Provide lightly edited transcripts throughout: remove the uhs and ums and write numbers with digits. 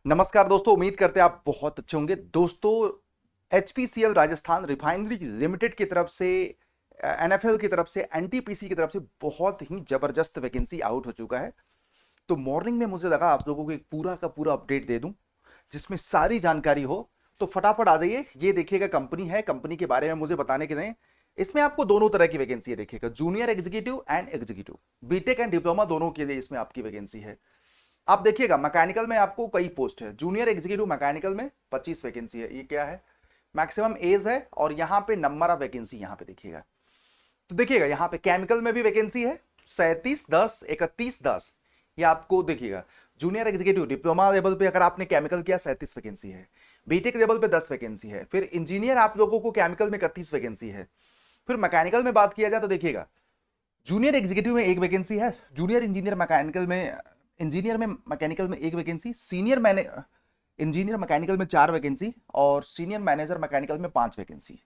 नमस्कार दोस्तों, उम्मीद करते हैं आप बहुत अच्छे होंगे। दोस्तों, एचपीसीएल राजस्थान रिफाइनरी लिमिटेड की तरफ से, एनएफएल की तरफ से, एनटीपीसी की तरफ से बहुत ही जबरदस्त वैकेंसी आउट हो चुका है। तो मॉर्निंग में मुझे लगा आप लोगों को एक पूरा का पूरा अपडेट दे दूं जिसमें सारी जानकारी हो। तो फटाफट आ जाइए। ये देखिएगा, कंपनी है, कंपनी के बारे में मुझे बताने के लिए इसमें आपको दोनों तरह की वैकेंसी है। देखिएगा, junior executive and executive, BTech and diploma दोनों के लिए इसमें आपकी वैकेंसी है। आप देखिएगा, मैकेनिकल में आपको कई पोस्ट है। जूनियर एग्जीक्यूटिव मैकेनिकल में 25 वैकेंसी है। ये क्या है, मैक्सिमम एज है। और यहाँ पे नंबर ऑफ वैकेंसी यहाँ पे देखिएगा। तो देखिएगा, यहाँ पे केमिकल में भी वैकेंसी है 37 10 31 10। ये आपको देखिएगा, जूनियर एग्जीक्यूटिव डिप्लोमा लेवल पे अगर आपने केमिकल किया 37 वैकेंसी है। बीटेक लेवल पे 10 वैकेंसी है। फिर इंजीनियर आप लोगों को केमिकल में 31 वैकेंसी है। फिर मैकेनिकल में बात किया जाए तो देखिएगा, जूनियर एग्जीक्यूटिव में एक वैकेंसी है। जूनियर इंजीनियर में मैकेनिकल में एक वैकेंसी। इंजीनियर मैकेनिकल में 4 वैकेंसी। और सीनियर मैनेजर मैकेनिकल में 5 वैकेंसी।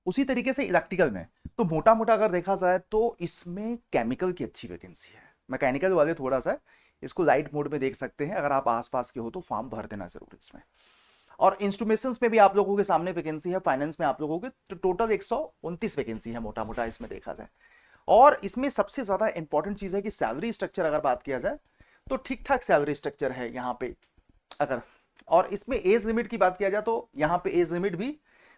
उसी तरीके से इलेक्ट्रिकल में तो मोटा मोटा अगर देखा जाए तो इसमें केमिकल की अच्छी वैकेंसी है। मैकेनिकल वाले थोड़ा सा इसको लाइट मोड में देख सकते हैं। अगर आप आसपास के हो तो फॉर्म भर देना जरूर इसमें। और इंस्ट्रूमेशंस में भी आप लोगों के सामने वैकेंसी है। फाइनेंस में आप लोगों के तो टोटल 129 वैकेंसी है मोटा मोटा इसमें देखा जाए। और इसमें सबसे ज्यादा इंपॉर्टेंट चीज है कि सैलरी स्ट्रक्चर अगर बात किया जाए तो ठीक ठाक सैलरी स्ट्रक्चर है यहाँ पे। अगर और इसमें एज लिमिट की बात किया जाए तो यहाँ पे एज लिमिट भी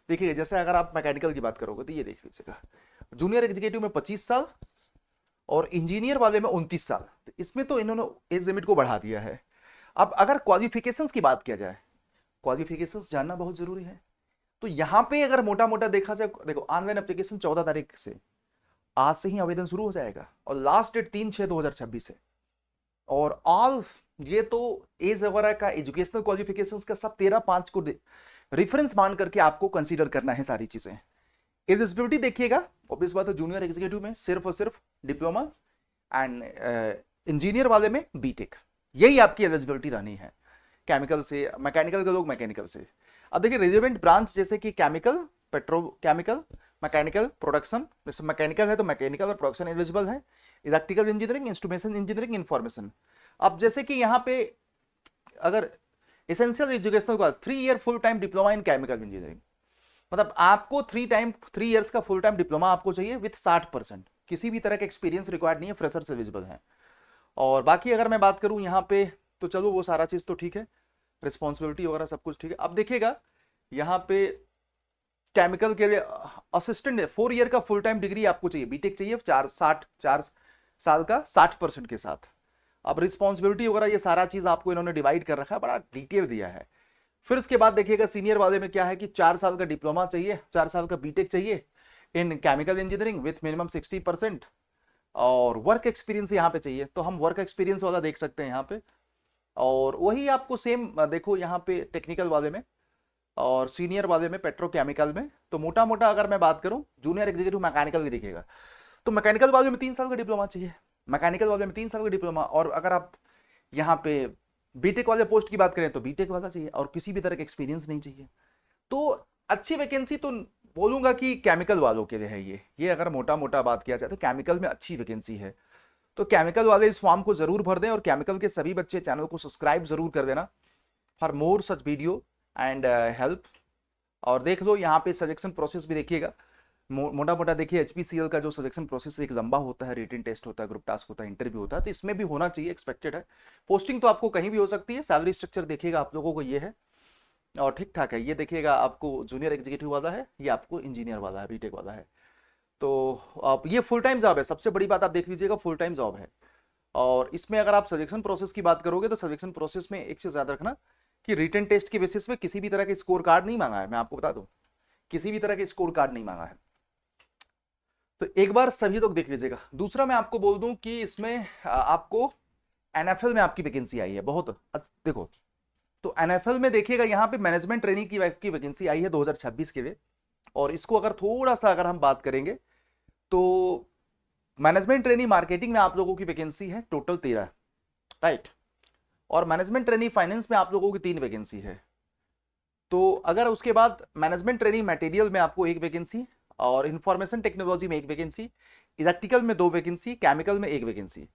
देखिए, जैसे अगर आप मैकेनिकल की बात करोगे तो ये देख लीजिएगा, जूनियर एग्जीक्यूटिव में 25 साल और इंजीनियर वाले में 29 साल। तो इसमें तो इन्होंने एज लिमिट को बढ़ा दिया है। अब अगर क्वालिफिकेशंस की बात किया जाए, क्वालिफिकेशंस जानना बहुत जरूरी है। तो यहाँ पे अगर मोटा मोटा देखा जाए, देखो, ऑनलाइन एप्लीकेशन 14 तारीख से, आज से ही आवेदन शुरू हो जाएगा और लास्ट डेट 3/6/2026 है। और ऑल ये तो एज वगैरह का, एजुकेशनल क्वालिफिकेशंस का सब 13/5 को रेफरेंस मान करके आपको कंसीडर करना है सारी चीजें। एलिजिबिलिटी देखिएगा, ऑब्वियस बात है, जूनियर एग्जीक्यूटिव में सिर्फ और सिर्फ डिप्लोमा एंड इंजीनियर वाले में बीटेक, यही आपकी एलिजिबिलिटी रहनी है। केमिकल से, मैकेनिकल के लोग मैकेनिकल से। अब देखिए, रेजिडेंट ब्रांच जैसे कि केमिकल, पेट्रोकेमिकल, मैकेनिकल, प्रोडक्शन। जैसे मैकेनिकल है तो मैकेनिकल और प्रोडक्शन एलिजिबल है। Electrical engineering, instrumentation engineering, information. अब जैसे कि यहाँ पे अगर एसेंशियल एजुकेशनल का 3 year full time diploma in chemical engineering, मतलब आपको 3 ईयर्स का फुल टाइम डिप्लोमा आपको चाहिए विथ 60%। किसी भी तरह का एक्सपीरियंस रिक्वायर्ड नहीं है, फ्रेशर एलिजिबल है। और बाकी अगर मैं बात करूं यहाँ पे तो चलो वो सारा चीज तो ठीक है, रिस्पॉन्सिबिलिटी वगैरह सब कुछ ठीक है। अब देखिएगा, यहाँ पे केमिकल के लिए असिस्टेंट 4 ईयर का फुल टाइम डिग्री आपको चाहिए, बीटेक चाहिए 4 साल का 60% के साथ। अब रिस्पॉन्सिबिलिटी वगैरह ये सारा चीज आपको इन्होंने डिवाइड कर रखा है, बड़ा डिटेल दिया है। फिर उसके बाद देखिएगा, सीनियर वाले में क्या है कि 4 साल का डिप्लोमा चाहिए, 4 साल का बीटेक चाहिए इन केमिकल इंजीनियरिंग विथ मिनिमम 60%। और वर्क एक्सपीरियंस यहाँ पे चाहिए, तो हम वर्क एक्सपीरियंस वाला देख सकते हैं यहाँ पे। और वही आपको सेम देखो यहाँ पे टेक्निकल वाले में और सीनियर वाले में, पेट्रोकेमिकल में। तो मोटा मोटा अगर मैं बात करूं, जूनियर एग्जीक्यूटिव मैकेनिकल भी देखिएगा, तो मैकेनिकल वाले में 3 साल का डिप्लोमा चाहिए, मैकेनिकल वाले में 3 साल का डिप्लोमा। और अगर आप यहाँ पे बीटेक वाले पोस्ट की बात करें तो बीटेक वाला चाहिए और किसी भी तरह का एक्सपीरियंस नहीं चाहिए। तो अच्छी वैकेंसी तो बोलूंगा कि केमिकल वालों के लिए है ये अगर मोटा मोटा बात किया जाए तो केमिकल में अच्छी वैकेंसी है। तो केमिकल वाले इस फॉर्म को जरूर भर दें। और केमिकल के सभी बच्चे चैनल को सब्सक्राइब जरूर कर देना for more such video and help. और देख लो यहाँ पे सिलेक्शन प्रोसेस भी देखिएगा, मोटा मोटा देखिए, एचपीसीएल का जो सिलेक्शन प्रोसेस एक लंबा होता है, रिटन टेस्ट होता है, ग्रुप टास्क होता है, इंटरव्यू होता है, तो इसमें भी होना चाहिए, एक्सपेक्टेड है। पोस्टिंग तो आपको कहीं भी हो सकती है। सैलरी स्ट्रक्चर देखिएगा आप लोगों को ये है और ठीक ठाक है। ये देखिएगा, आपको जूनियर एग्जीक्यूटिव वाला है, ये आपको इंजीनियर वाला है, बीटेक वाला है। तो आप ये फुल टाइम जॉब है, सबसे बड़ी बात आप देख लीजिएगा, फुल टाइम जॉब है। और इसमें अगर आप सिलेक्शन प्रोसेस की बात करोगे तो सिलेक्शन प्रोसेस में एक चीज याद रखना कि रिटन टेस्ट के बेसिस पे किसी भी तरह के स्कोर कार्ड नहीं मांगा है। मैं आपको बता दूं, किसी भी तरह के स्कोर कार्ड नहीं मांगा है। तो एक बार सभी लोग देख लीजिएगा। दूसरा मैं आपको बोल दूं कि इसमें आपको एनएफएल में आपकी वैकेंसी आई है बहुत देखो, तो एनएफएल में देखिएगा, यहाँ पे मैनेजमेंट ट्रेनिंग की वैकेंसी आई है 2026 के लिए। और इसको अगर थोड़ा सा अगर हम बात करेंगे तो मैनेजमेंट ट्रेनिंग मार्केटिंग में आप लोगों की वैकेंसी है टोटल 13, राइट। और मैनेजमेंट ट्रेनिंग फाइनेंस में आप लोगों की 3 वैकेंसी है। तो अगर उसके बाद मैनेजमेंट ट्रेनिंग मटेरियल में आपको 1 वैकेंसी, और इंफॉर्मेशन टेक्नोलॉजी में 1 वैकेंसी, इलेक्ट्रिकल में 2 वैकेंसी, केमिकल में 1 वैकेंसी।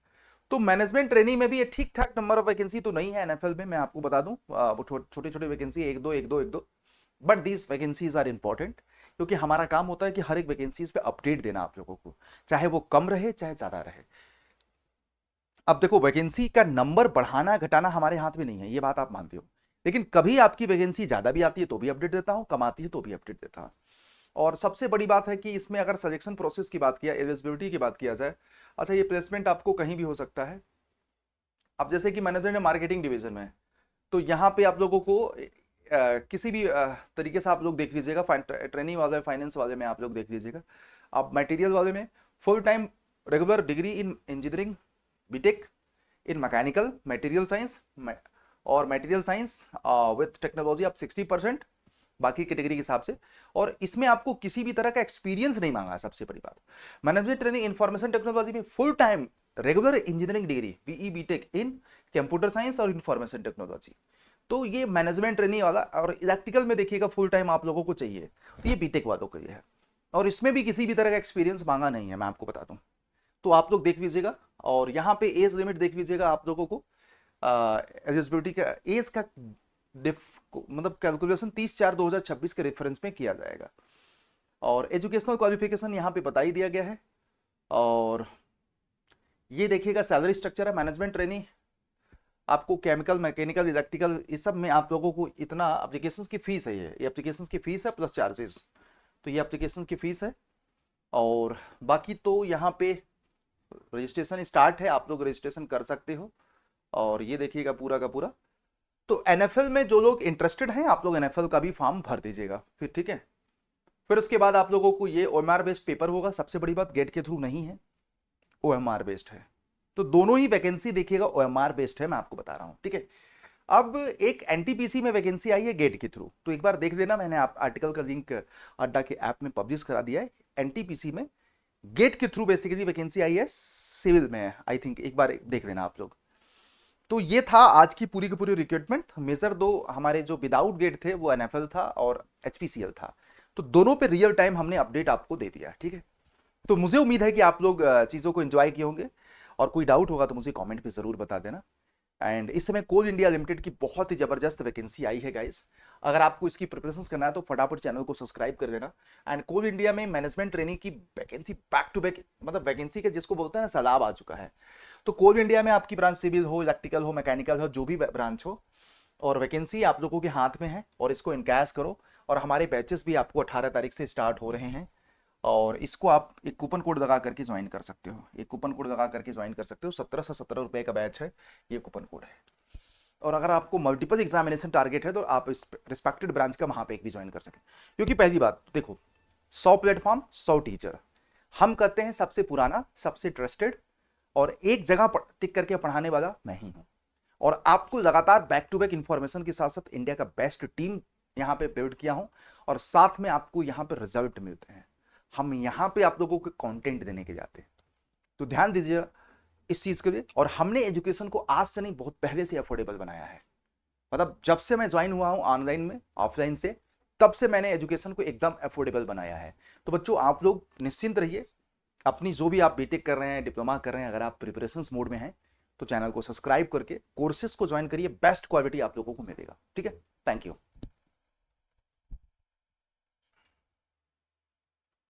तो मैनेजमेंट ट्रेनिंग में भी ये ठीक ठाक नंबर ऑफ वैकेंसी तो नहीं है एनएफएल में, मैं आपको बता दूं, वो छोटे छोटे वैकेंसी, एक दो एक दो एक दो, but these vacancies are important, क्योंकि हमारा काम होता है कि हर एक वैकेंसीज पे अपडेट देना आप लोगों को, चाहे वो कम रहे चाहे ज्यादा रहे। अब देखो, वैकेंसी का नंबर बढ़ाना घटाना हमारे हाथ में नहीं है, ये बात आप मानते हो, लेकिन कभी आपकी वैकेंसी ज्यादा भी आती है तो भी अपडेट देता हूं, कम आती है तो भी अपडेट देता हूं। और सबसे बड़ी बात है कि इसमें अगर सिलेक्शन प्रोसेस की बात किया, एलिजिबिलिटी की बात किया जाए, अच्छा ये प्लेसमेंट आपको कहीं भी हो सकता है। अब जैसे कि मैनेजमेंट मार्केटिंग डिवीजन में है, तो यहाँ पे आप लोगों को किसी भी तरीके से आप लोग देख लीजिएगा, ट्रेनिंग वाले, फाइनेंस वाले में आप लोग देख लीजिएगा, आप मटेरियल वाले में full time regular degree in engineering, BTech in mechanical material science और मटेरियल साइंस विथ टेक्नोलॉजी आप 60%, बाकी कैटेगरी के हिसाब से। और इसमें आपको किसी भी तरह का एक्सपीरियंस नहीं मांगा है, सबसे बड़ी बात। मैनेजमेंट ट्रेनिंग इंफॉर्मेशन टेक्नोलॉजी में full time regular engineering degree BE BTech in computer science और इंफॉर्मेशन टेक्नोलॉजी, तो ये मैनेजमेंट ट्रेनिंग वाला। और इलेक्ट्रिकल में देखिएगा फुल टाइम आप लोगों को चाहिए, तो ये बीटेक वालों के लिए है, और इसमें भी किसी भी तरह का एक्सपीरियंस मांगा नहीं है, मैं आपको बता दूं। तो आप लोग देख लीजिएगा, और यहाँ पे एज लिमिट देख लीजिएगा आप लोगों को, एलिजिबिलिटी का एज का मतलब कैलकुलेशन 30/4/2026 के रेफरेंस में किया जाएगा। और एजुकेशनल क्वालिफिकेशन यहाँ पे बता ही दिया गया है। और ये देखिएगा सैलरी स्ट्रक्चर है, मैनेजमेंट ट्रेनिंग आपको केमिकल, मैकेनिकल, इलेक्ट्रिकल, इस सब में आप लोगों को इतना एप्लीकेशंस की फीस है, ये एप्लीकेशंस की फीस है प्लस चार्जेस, तो ये एप्लीकेशन की फीस है। और बाकी तो यहाँ पे रजिस्ट्रेशन स्टार्ट है, आप लोग रजिस्ट्रेशन कर सकते हो। और ये देखिएगा पूरा का पूरा। तो एनएफएल में जो लोग इंटरेस्टेड हैं, आप लोग एनएफएल का भी फॉर्म भर दीजिएगा फिर, ठीक है। फिर उसके बाद आप लोगों को ये ओएमआर बेस्ड पेपर होगा, सबसे बड़ी बात गेट के थ्रू नहीं है, ओएमआर बेस्ड है। तो दोनों ही वैकेंसी देखिएगा ओएमआर बेस्ड है, मैं आपको बता रहा हूं, ठीक है। अब एक एनटीपीसी में वैकेंसी आई है गेट के थ्रू, तो एक बार देख लेना, मैंने आप आर्टिकल का लिंक अड्डा के ऐप में पब्लिश करा दिया है। एनटीपीसी में गेट के थ्रू बेसिकली वैकेंसी आई है, सिविल में आई थिंक, एक बार देख लेना आप लोग। तो ये था आज की पूरी रिक्रूटमेंट। मेजर दो हमारे जो विदाउट गेट थे वो एनएफएल था और एचपीसीएल था, तो दोनों पे रियल टाइम हमने अपडेट आपको दे दिया, ठीक है। तो मुझे उम्मीद है कि आप लोग चीज़ों को एंजॉय किए होंगे, और कोई डाउट होगा तो मुझे कमेंट पे ज़रूर बता देना। एंड इस समय कोल इंडिया लिमिटेड की बहुत ही ज़बरदस्त वैकेंसी आई है गाइस, अगर आपको इसकी प्रिपरेशन करना है तो फटाफट चैनल को सब्सक्राइब कर लेना। एंड कोल इंडिया में मैनेजमेंट ट्रेनिंग की वैकेंसी बैक टू बैक, मतलब वैकेंसी के जिसको बोलते हैं ना सैलाब आ चुका है। तो कोल इंडिया में आपकी ब्रांच सिविल हो, इलेक्ट्रिकल हो, मैकेनिकल हो, जो भी ब्रांच हो, और वैकेंसी आप लोगों के हाथ में है, और इसको इनकैश करो। और हमारे बैचेस भी आपको 18 तारीख से स्टार्ट हो रहे हैं, और इसको आप एक कूपन कोड लगा करके ज्वाइन कर सकते हो, एक कूपन कोड लगा करके ज्वाइन कर सकते हो। 17 से 17 रुपए का बैच है, ये कूपन कोड है। और अगर आपको मल्टीपल एग्जामिनेशन टारगेट है तो आप इस रिस्पेक्टेड ब्रांच का वहां पे एक भी ज्वाइन कर सकते हैं। क्योंकि पहली बात देखो, 100 प्लेटफॉर्म 100 टीचर, हम कहते हैं सबसे पुराना, सबसे ट्रस्टेड, और एक जगह टिक करके पढ़ाने वाला मैं ही हूं। और आपको लगातार बैक टू बैक इंफॉर्मेशन के साथ साथ इंडिया का बेस्ट टीम यहाँ पे बिल्ड किया हूं, और साथ में आपको यहाँ पे रिजल्ट मिलते हैं। हम यहाँ पे आप लोगों को कंटेंट देने के जाते हैं, तो ध्यान दीजिए इस चीज के लिए। और हमने एजुकेशन को आज से नहीं, बहुत पहले से अफोर्डेबल बनाया है। मतलब जब से मैं ज्वाइन हुआ हूं ऑनलाइन में, ऑफलाइन से, तब से मैंने एजुकेशन को एकदम अफोर्डेबल बनाया है। तो बच्चों आप लोग निश्चिंत रहिए, अपनी जो भी आप बीटेक कर रहे हैं, डिप्लोमा कर रहे हैं, अगर आप प्रिपरेशन मोड में हैं तो चैनल को सब्सक्राइब करके कोर्सेज को ज्वाइन करिए, बेस्ट क्वालिटी आप लोगों को मिलेगा, ठीक है। Thank you.